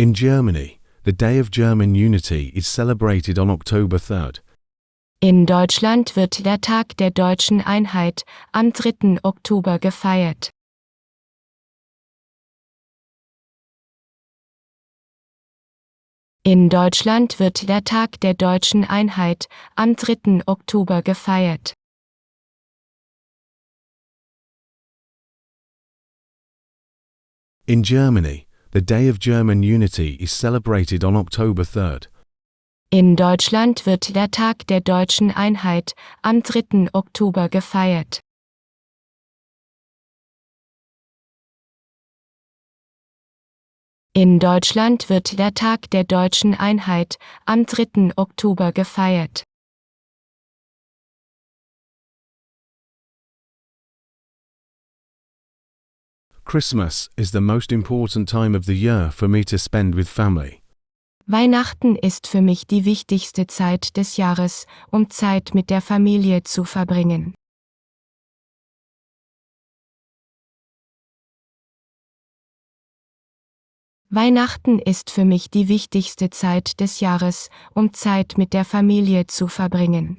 In Germany, the Day of German Unity is celebrated on October 3rd. In Deutschland wird der Tag der deutschen Einheit am 3. Oktober gefeiert. In Deutschland wird der Tag der deutschen Einheit am 3. Oktober gefeiert. In Germany, the Day of German Unity is celebrated on October 3rd. In Deutschland wird der Tag der deutschen Einheit am 3. Oktober gefeiert. In Deutschland wird der Tag der deutschen Einheit am 3. Oktober gefeiert. Christmas is the most important time of the year for me to spend with family. Weihnachten ist für mich die wichtigste Zeit des Jahres, um Zeit mit der Familie zu verbringen. Weihnachten ist für mich die wichtigste Zeit des Jahres, um Zeit mit der Familie zu verbringen.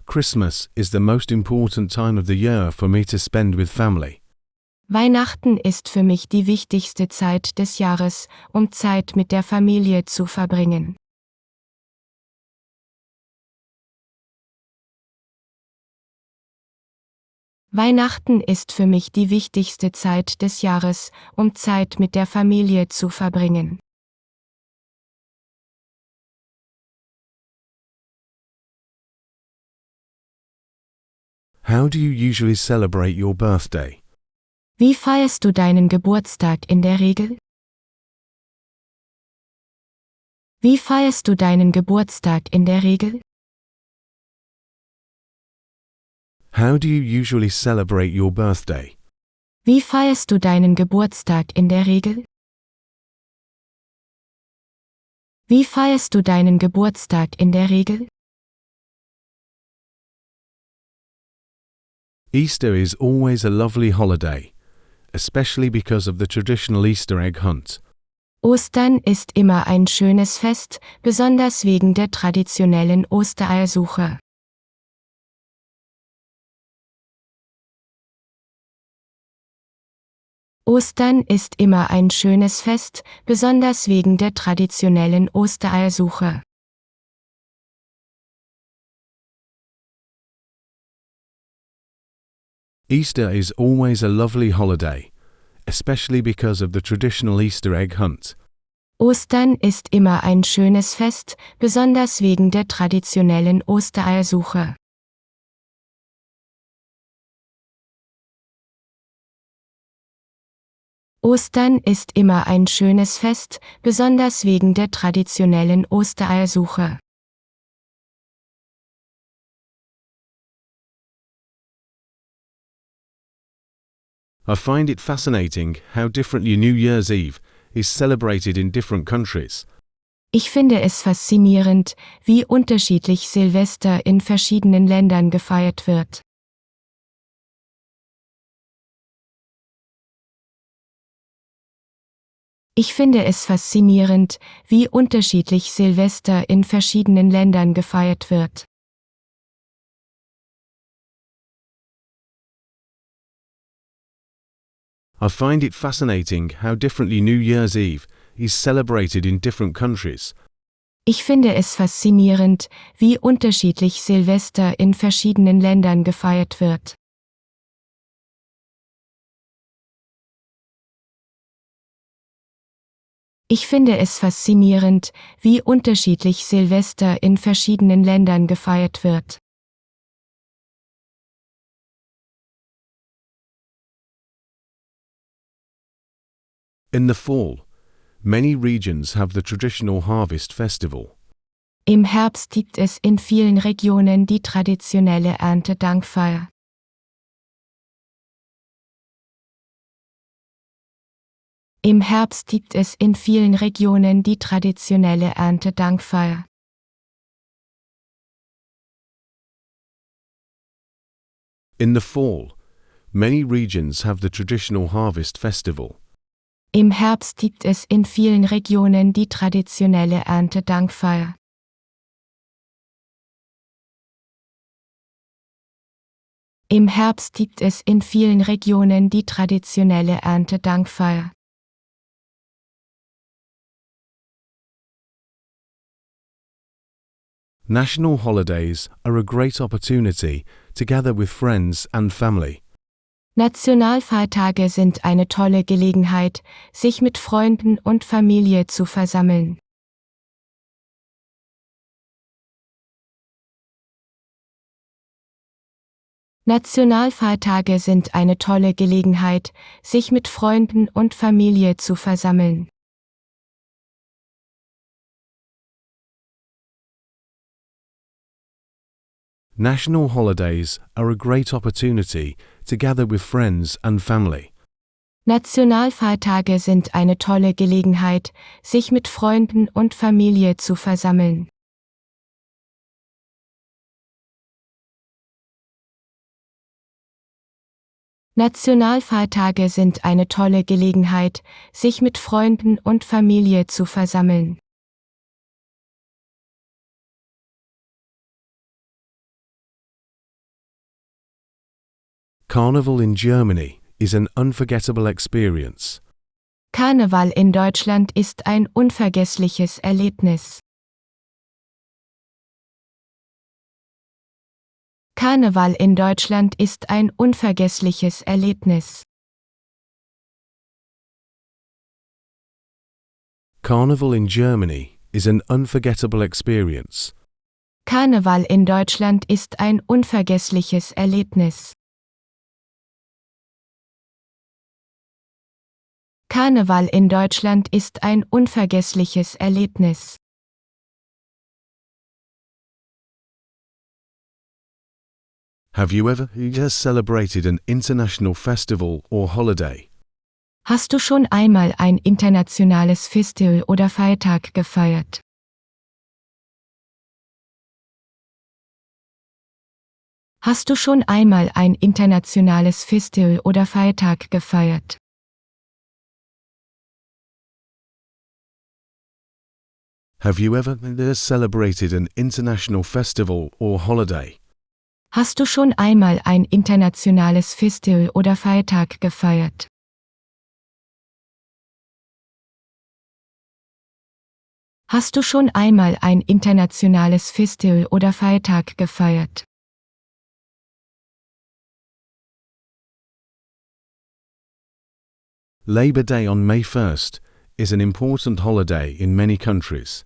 Christmas is the most important time of the year for me to spend with family. Weihnachten ist für mich die wichtigste Zeit des Jahres, um Zeit mit der Familie zu verbringen. Weihnachten ist für mich die wichtigste Zeit des Jahres, um Zeit mit der Familie zu verbringen. How do you usually celebrate your birthday? Wie feierst du deinen Geburtstag in der Regel? Wie feierst du deinen Geburtstag in der Regel? How do you usually celebrate your birthday? Wie feierst du deinen Geburtstag in der Regel? Wie feierst du deinen Geburtstag in der Regel? Easter is always a lovely holiday, especially because of the traditional Easter egg hunt. Ostern ist immer ein schönes Fest, besonders wegen der traditionellen Ostereiersuche. Ostern ist immer ein schönes Fest, besonders wegen der traditionellen Ostereiersuche. Easter is always a lovely holiday, especially because of the traditional Easter egg hunt. Ostern ist immer ein schönes Fest, besonders wegen der traditionellen Ostereiersuche. Ostern ist immer ein schönes Fest, besonders wegen der traditionellen Ostereiersuche. I find it fascinating how differently New Year's Eve is celebrated in different countries. Ich finde es faszinierend, wie unterschiedlich Silvester in verschiedenen Ländern gefeiert wird. Ich finde es faszinierend, wie unterschiedlich Silvester in verschiedenen Ländern gefeiert wird. I find it fascinating how differently New Year's Eve is celebrated in different countries. Ich finde es faszinierend, wie unterschiedlich Silvester in verschiedenen Ländern gefeiert wird. Ich finde es faszinierend, wie unterschiedlich Silvester in verschiedenen Ländern gefeiert wird. In the fall, many regions have the traditional harvest festival. Im Herbst gibt es in vielen Regionen die traditionelle Erntedankfeier. Im Herbst gibt es in vielen Regionen die traditionelle Erntedankfeier. In the fall, Many regions have the traditional harvest festival. Im Herbst gibt es in vielen Regionen die traditionelle Erntedankfeier. Im Herbst gibt es in vielen Regionen die traditionelle Erntedankfeier. National holidays are a great opportunity to gather with friends and family. Nationalfeiertage sind eine tolle Gelegenheit, sich mit Freunden und Familie zu versammeln. Nationalfeiertage sind eine tolle Gelegenheit, sich mit Freunden und Familie zu versammeln. National holidays are a great opportunity to gather with friends and family. Nationalfeiertage sind eine tolle Gelegenheit, sich mit Freunden und Familie zu versammeln. Nationalfeiertage sind eine tolle Gelegenheit, sich mit Freunden und Familie zu versammeln. Carnival in Germany is an unforgettable experience. Karneval in Deutschland ist ein unvergessliches Erlebnis. Karneval in Deutschland ist ein unvergessliches Erlebnis. Carnival in Germany is an unforgettable experience. Karneval in Deutschland ist ein unvergessliches Erlebnis. Karneval in Deutschland ist ein unvergessliches Erlebnis. Have you ever celebrated an international festival or holiday? Hast du schon einmal ein internationales Festival oder Feiertag gefeiert? Hast du schon einmal ein internationales Festival oder Feiertag gefeiert? Have you ever celebrated an international festival or holiday? Hast du schon einmal ein internationales Festival oder Feiertag gefeiert? Hast du schon einmal ein internationales Festival oder Feiertag gefeiert? Labor Day on May 1st is an important holiday in many countries.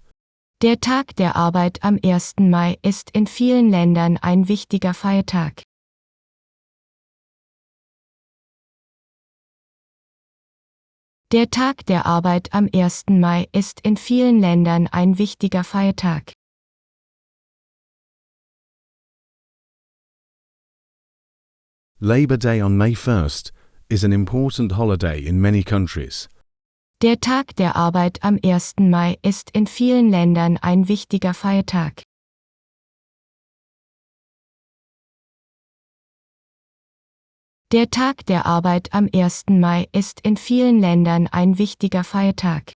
Der Tag der Arbeit am 1. Mai ist in vielen Ländern ein wichtiger Feiertag. Der Tag der Arbeit am 1. Mai ist in vielen Ländern ein wichtiger Feiertag. Labor Day on May 1st is an important holiday in many countries. Der Tag der Arbeit am 1. Mai ist in vielen Ländern ein wichtiger Feiertag. Der Tag der Arbeit am 1. Mai ist in vielen Ländern ein wichtiger Feiertag.